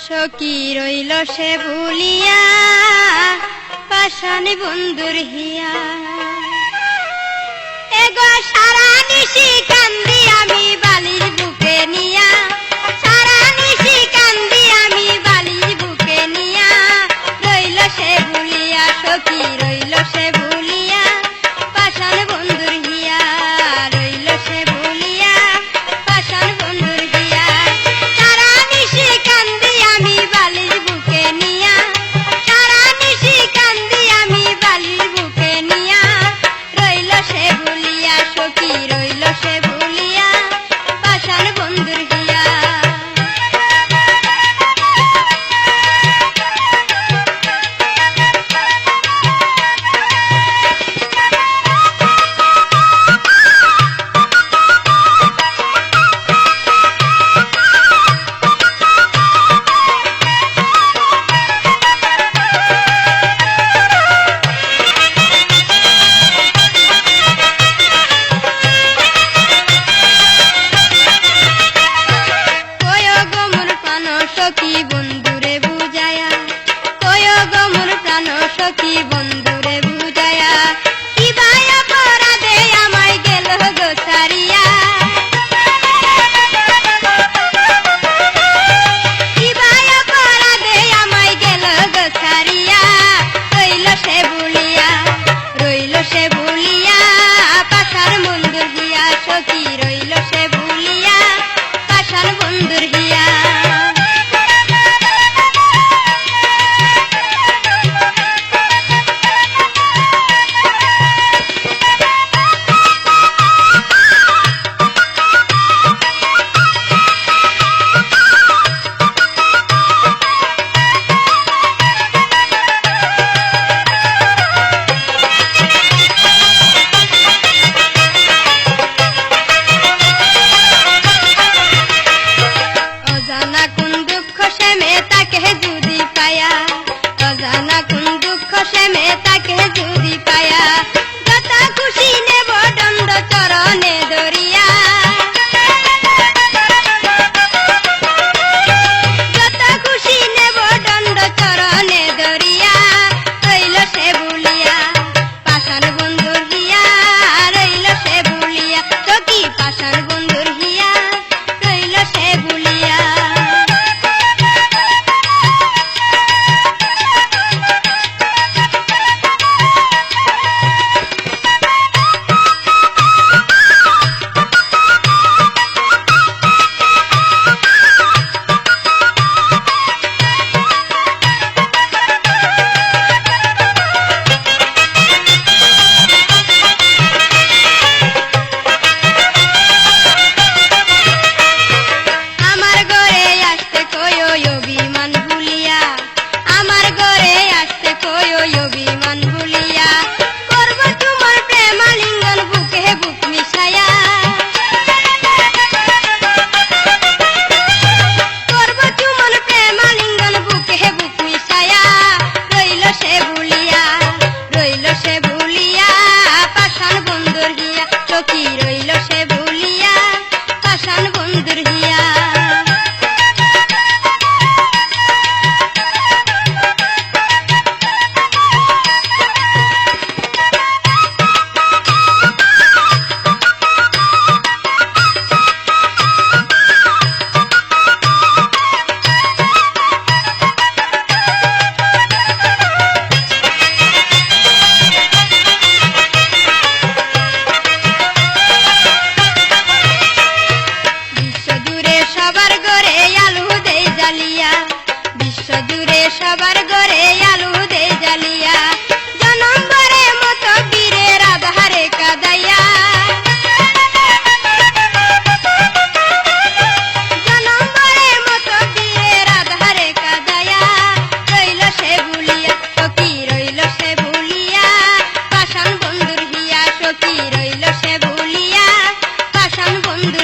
সখী রইল সে ভুলিয়া পাষাণ বন্ধুর হিয়া এগো সারা নিশি কান্দি আমি বালির বুকে নিয়া সারা নিশি কান্দি আমি বালির বুকে নিয়া রইল সে ভুলিয়া সখী রইল সে ভুলিয়া পাষাণ বন্ধুর হিয়া রইল সে ভুলিয়া পাষাণ বন্ধুর হিয়া সারা নিশি কান্দি আমি বালির বুকে নিয়া সারা নিশি কান্দি আমি বালির বুকে নিয়া রইল সে ভুলিয়া সখী রইল সে ভুলিয়া পাষাণ বন্ধুর হিয়া সখী বন্ধুরে বুঝায়া কয় গো মোর প্রাণ সখী বন্ধুরে বুঝায়া কিবা অপরাধে আমায় গেল গো ছাড়িয়া কিবা অপরাধে আমায় গেল গো ছাড়িয়া রইল সে ভুলিয়া পাষাণ বন্ধুর হিয়া সখী রইল সে ভুলিয়া পাষাণ বন্ধুর হিয়া অজানা কোন দুঃখ সে তাকে যদি পায়া অজানা কোন দুঃখ সে তাকে যদি পায়া যত খুশি নেব দণ্ড চরণে ধরিয়া যত খুশি নেব দণ্ড চরণে ধরিয়া রইল সে ভুলিয়া পাষাণ বন্ধুর হিয়া রইল সে ভুলিয়া সখী পাষাণ বন্ধুর হিয়া রইল সে ভুলিয়া আমার ঘরে আসতে কই অভিমান ভুলিয়া আমার ঘরে আসতে কই অভিমান ভুলিয়া করব তোমার প্রেমালিঙ্গন বুকে বুক মিশায়া করব তোমার প্রেমালিঙ্গন বুকে বুক মিশায়া রইল সে ভুলিয়া পাষাণ বন্ধুর হিয়া সখী রইল সে ভুলিয়া পাষাণ বন্ধুর হিয়া বিশ্বজুড়ে সবার ঘরে আলু দেই জ্বালিয়া বিশ্বজুড়ে সবার ঘরে আলু দেই জ্বালিয়া জনম্বরে মতো বীরের আধারে কাদাইয়া জনম্বরে মতো বীরের আধারে কাদাইয়া রইল সে ভুলিয়া সখী রইল সে ভুলিয়া পাষাণ বন্ধুর হিয়া সখী রইল সে ভুলিয়া পাষাণ বন্ধুর